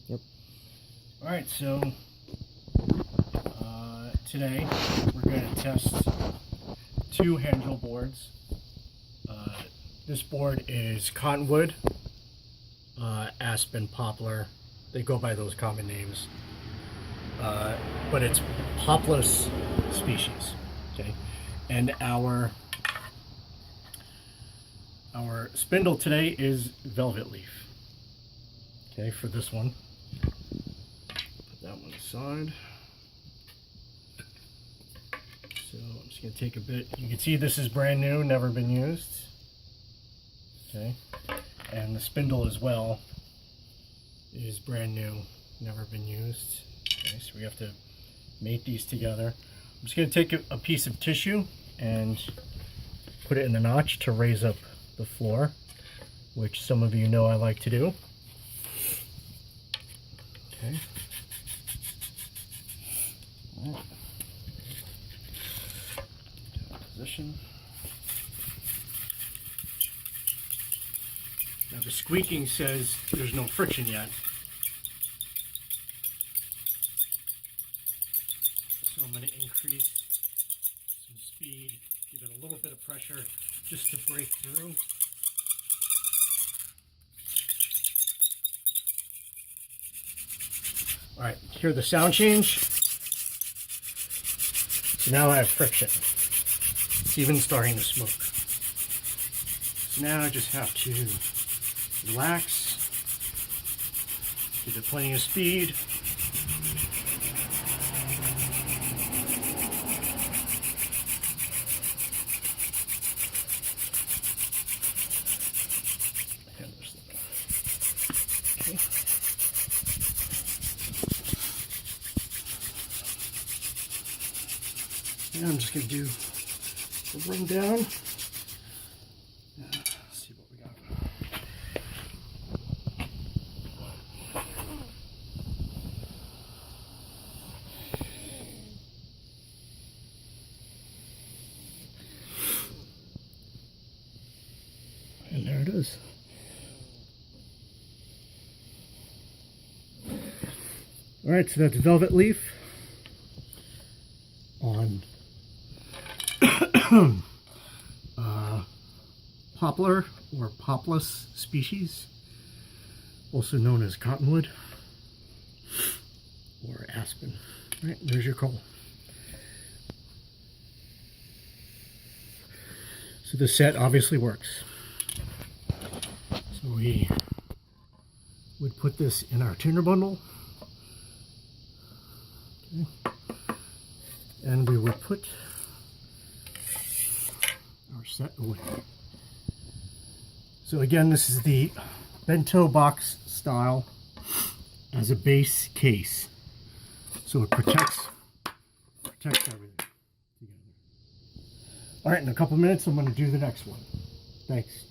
Yep. All right, so today we're going to test 2 hand drill boards. This board is cottonwood, aspen, poplar. They go by those common names, but it's Poplar species. Okay, and our spindle today is Velvetleaf. Okay, for this one. Put that one aside. So I'm just going to take a bit. You can see this is brand new, never been used. Okay, and the spindle as well is brand new, never been used. Okay, so we have to mate these together. I'm just going to take a piece of tissue and put it in the notch to raise up the floor, which some of you know I like to do. Okay. All right. Position. Now the squeaking says there's no friction yet. So I'm going to increase some speed, give it a little bit of pressure just to break through. All right, hear the sound change? So now I have friction. It's even starting to smoke. So now I just have to relax, give it plenty of speed. Okay. Now I'm just going to do the rundown. Let's see what we got. And there it is. All right, so that's Velvetleaf on poplar or Poplar species, also known as cottonwood or aspen. All right, there's your coal. So the set obviously works. So we would put this in our tinder bundle. Okay. And we would put our set away. So again, this is the bento box style as a base case. So it protects everything together. All right, in a couple minutes, I'm going to do the next one. Thanks.